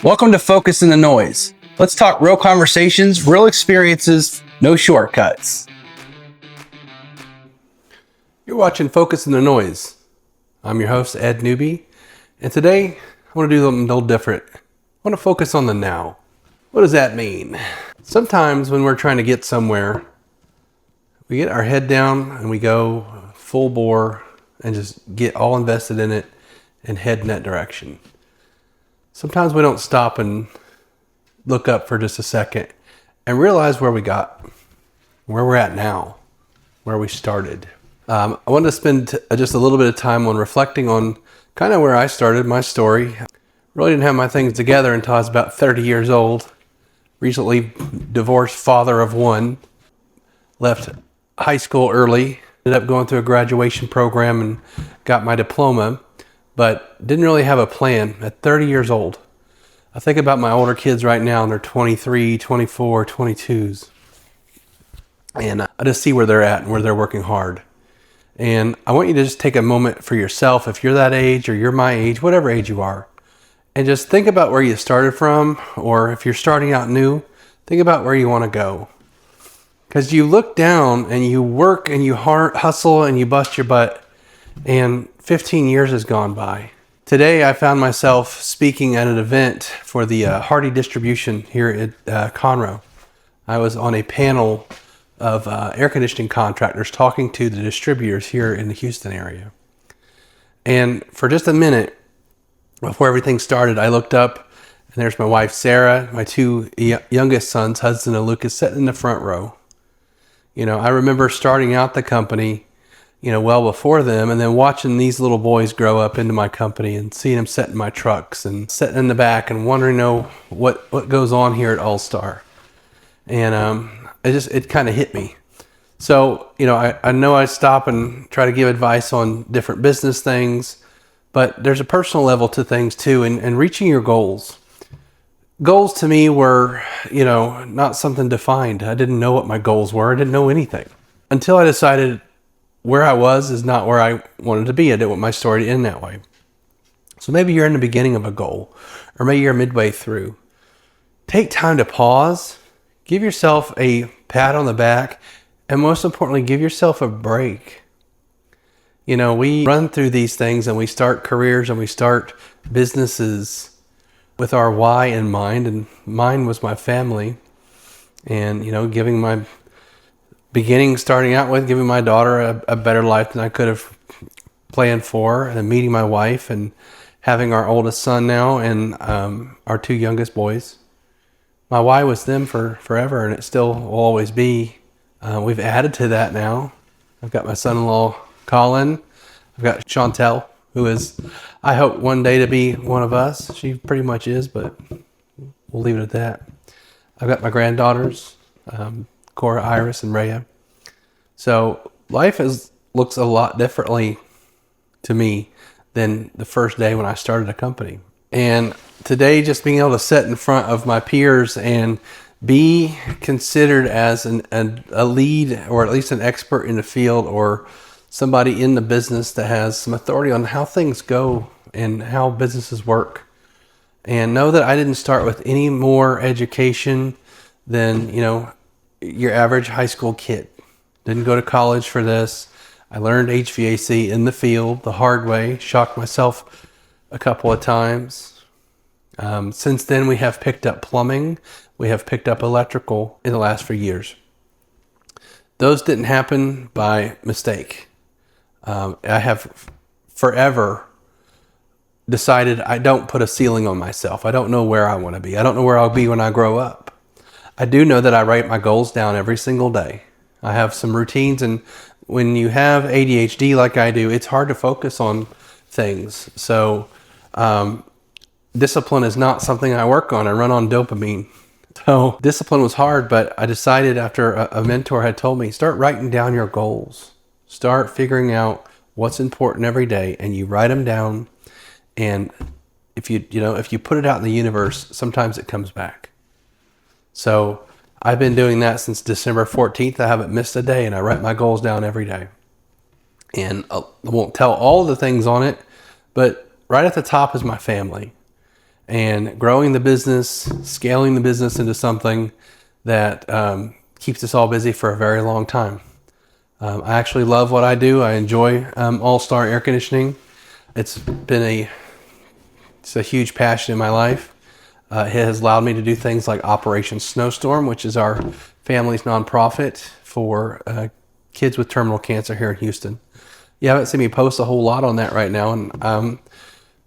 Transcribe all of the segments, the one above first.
Welcome to Focus in the Noise. Let's talk real conversations, real experiences, no shortcuts. You're watching Focus in the Noise. I'm your host, Ed Newby, and today I want to do something a little different. I want to focus on the now. What does that mean? Sometimes when we're trying to get somewhere, we get our head down and we go full bore and just get all invested in it and head in that direction. Sometimes we don't stop and look up for just a second and realize where we're at now, where we started. I wanted to spend just a little bit of time on reflecting on kind of where I started, my story. Really didn't have my things together until I was about 30 years old. Recently divorced father of one. Left high school early. Ended up going through a graduation program and got my diploma, but didn't really have a plan at 30 years old. I think about my older kids right now and they're 23, 24, 22s. And I just see where they're at and where they're working hard. And I want you to just take a moment for yourself, if you're that age or you're my age, whatever age you are, and just think about where you started from, or if you're starting out new, think about where you want to go. Because you look down and you work and you hustle and you bust your butt, and 15 years has gone by. Today I found myself speaking at an event for the Hardy Distribution here at Conroe. I was on a panel of air conditioning contractors talking to the distributors here in the Houston area. And for just a minute before everything started, I looked up and there's my wife Sarah, my two youngest sons, Hudson and Lucas, sitting in the front row. You know, I remember starting out the company, well before them, and then watching these little boys grow up into my company and seeing them sit in my trucks and sitting in the back and wondering, what goes on here at All Star. And it kind of hit me. So, I know I stop and try to give advice on different business things, but there's a personal level to things too, and reaching your goals. Goals to me were, not something defined. I didn't know what my goals were. I didn't know anything until I decided where I was is not where I wanted to be. I didn't want my story to end that way. So maybe you're in the beginning of a goal, or maybe you're midway through. Take time to pause. Give yourself a pat on the back, and most importantly, give yourself a break. We run through these things and we start careers and we start businesses with our why in mind, and mine was my family. And, giving my beginning, starting out with giving my daughter a better life than I could have planned for, and then meeting my wife and having our oldest son now and our two youngest boys. My why was them for forever, and it still will always be. We've added to that now. I've got my son-in-law, Colin. I've got Chantel, who is, I hope, one day to be one of us. She pretty much is, but we'll leave it at that. I've got my granddaughters, Cora, Iris, and Rhea. So life looks a lot differently to me than the first day when I started a company. And today, just being able to sit in front of my peers and be considered as a lead, or at least an expert in the field, or somebody in the business that has some authority on how things go and how businesses work. And know that I didn't start with any more education than, your average high school kid. Didn't go to college for this. I learned HVAC in the field the hard way, shocked myself a couple of times. Since then, we have picked up plumbing. We have picked up electrical in the last few years. Those didn't happen by mistake. I have forever decided I don't put a ceiling on myself. I don't know where I want to be. I don't know where I'll be when I grow up. I do know that I write my goals down every single day. I have some routines, and when you have ADHD like I do, it's hard to focus on things. So discipline is not something I work on. I run on dopamine. So discipline was hard, but I decided after a mentor had told me, start writing down your goals. Start figuring out what's important every day, and you write them down. And if you put it out in the universe, sometimes it comes back. So I've been doing that since December 14th. I haven't missed a day, and I write my goals down every day. And I won't tell all the things on it, but right at the top is my family. and growing the business, scaling the business into something that keeps us all busy for a very long time. I actually love what I do. I enjoy All-Star Air Conditioning. It's a huge passion in my life. It has allowed me to do things like Operation Snowstorm, which is our family's nonprofit for kids with terminal cancer here in Houston. You haven't seen me post a whole lot on that right now, and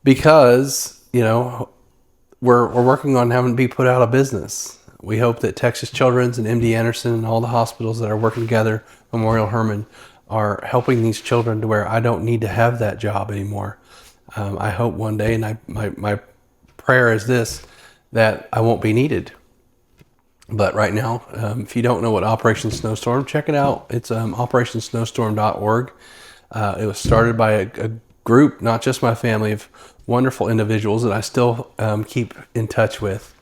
because we're working on having to be put out of business. We hope that Texas Children's and MD Anderson and all the hospitals that are working together, Memorial Hermann, are helping these children to where I don't need to have that job anymore. I hope one day, and my prayer is this, that I won't be needed. But right now, if you don't know what Operation Snowstorm, check it out. It's operationsnowstorm.org. It was started by a group, not just my family, of wonderful individuals that I still keep in touch with.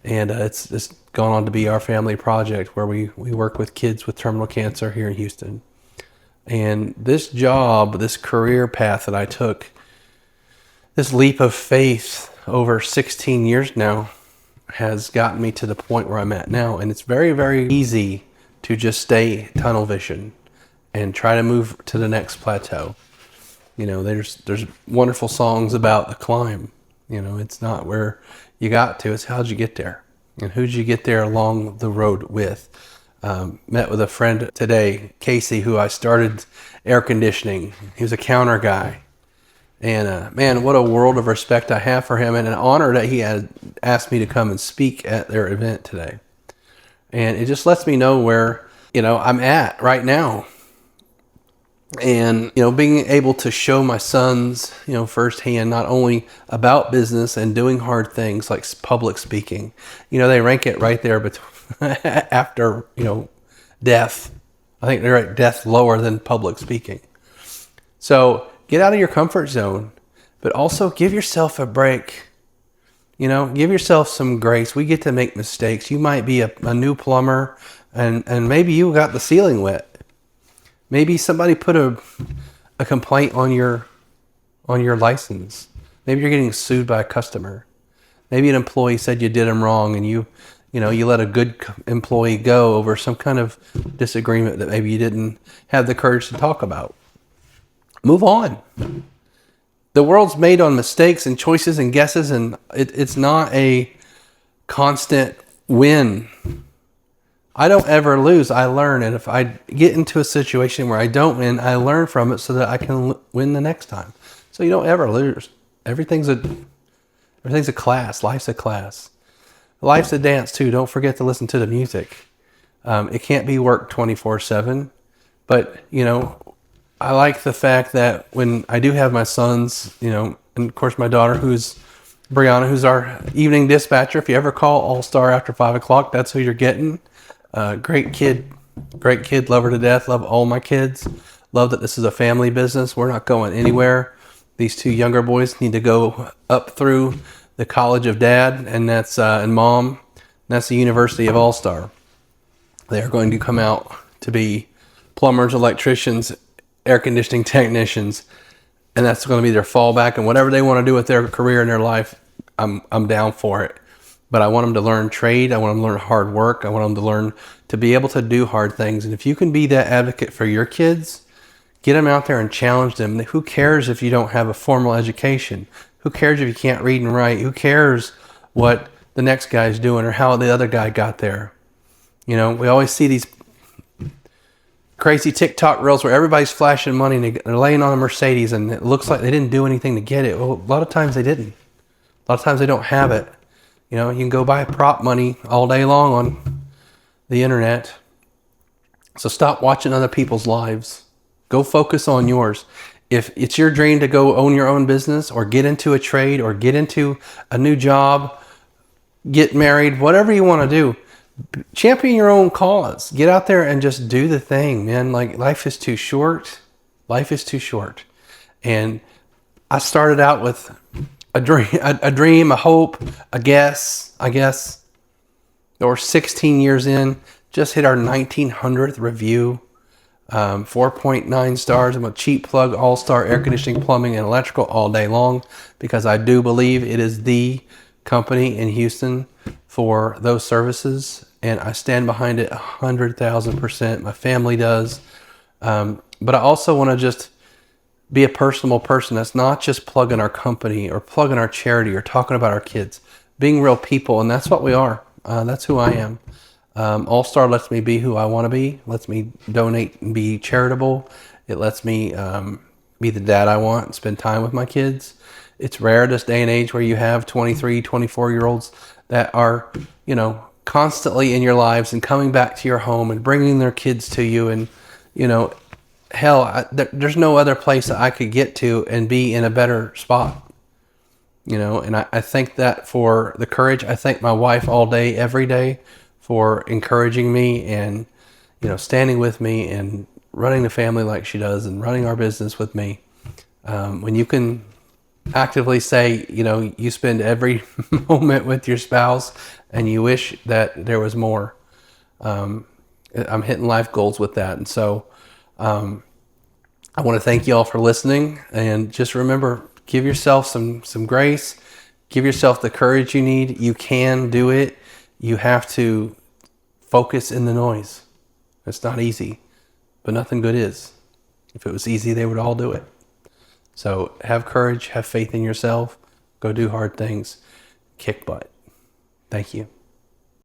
And it's gone on to be our family project where we work with kids with terminal cancer here in Houston. And this job, this career path that I took, this leap of faith over 16 years now, has gotten me to the point where I'm at now. And it's very, very easy to just stay tunnel vision and try to move to the next plateau. There's wonderful songs about the climb. It's not where you got to, it's how'd you get there? And who'd you get there along the road with? Met with a friend today, Casey, who I started air conditioning. He was a counter guy. And man, what a world of respect I have for him, and an honor that he had asked me to come and speak at their event today. And it just lets me know where, I'm at right now. And, being able to show my sons, firsthand, not only about business and doing hard things like public speaking, they rank it right there after, death. I think they're at death lower than public speaking. So get out of your comfort zone, but also give yourself a break. Give yourself some grace. We get to make mistakes. You might be a new plumber and maybe you got the ceiling wet. Maybe somebody put a complaint on your license. Maybe you're getting sued by a customer. Maybe an employee said you did them wrong, and you let a good employee go over some kind of disagreement that maybe you didn't have the courage to talk about. Move on. The world's made on mistakes and choices and guesses, and it's not a constant win. I don't ever lose, I learn. And if I get into a situation where I don't win, I learn from it so that I can win the next time. So you don't ever lose. Everything's a class. Life's a class. Life's a dance too. Don't forget to listen to the music. It can't be work 24/7. But, I like the fact that when I do have my sons, and of course my daughter, who's Brianna, who's our evening dispatcher. If you ever call All-Star after 5 o'clock, that's who you're getting. Great kid, love her to death, love all my kids, love that this is a family business. We're not going anywhere. These two younger boys need to go up through the College of Dad, and that's and Mom, and that's the University of All-Star. They're going to come out to be plumbers, electricians, air conditioning technicians, and that's going to be their fallback. And whatever they want to do with their career and their life, I'm down for it. But I want them to learn trade. I want them to learn hard work. I want them to learn to be able to do hard things. And if you can be that advocate for your kids, get them out there and challenge them. Who cares if you don't have a formal education? Who cares if you can't read and write? Who cares what the next guy's doing or how the other guy got there? We always see these crazy TikTok reels where everybody's flashing money and they're laying on a Mercedes and it looks like they didn't do anything to get it. Well, a lot of times they didn't. A lot of times they don't have it. You can go buy prop money all day long on the internet. So stop watching other people's lives. Go focus on yours. If it's your dream to go own your own business or get into a trade or get into a new job, get married, whatever you want to do, champion your own cause. Get out there and just do the thing, man. Like, life is too short. Life is too short. And I started out with a dream, a hope, a guess, I guess. Or 16 years in, just hit our 1900th review. 4.9 stars. I'm a cheap plug, All-Star Air Conditioning, Plumbing, and Electrical all day long because I do believe it is the company in Houston for those services, and I stand behind it 100,000%. My family does. But I also want to just be a personable person that's not just plugging our company or plugging our charity or talking about our kids, being real people. And that's what we are. That's who I am. All Star lets me be who I want to be, lets me donate and be charitable. It lets me be the dad I want and spend time with my kids. It's rare this day and age where you have 23, 24-year-olds that are, constantly in your lives and coming back to your home and bringing their kids to you. And, hell, there's no other place that I could get to and be in a better spot. And I thank that for the courage. I thank my wife all day, every day for encouraging me and, standing with me and running the family like she does and running our business with me. When you can actively say, you spend every moment with your spouse and you wish that there was more. I'm hitting life goals with that. And so I want to thank you all for listening, and just remember, give yourself some grace, give yourself the courage you need. You can do it. You have to focus in the noise. It's not easy, but nothing good is. If it was easy, they would all do it. So have courage, have faith in yourself, go do hard things, kick butt. Thank you.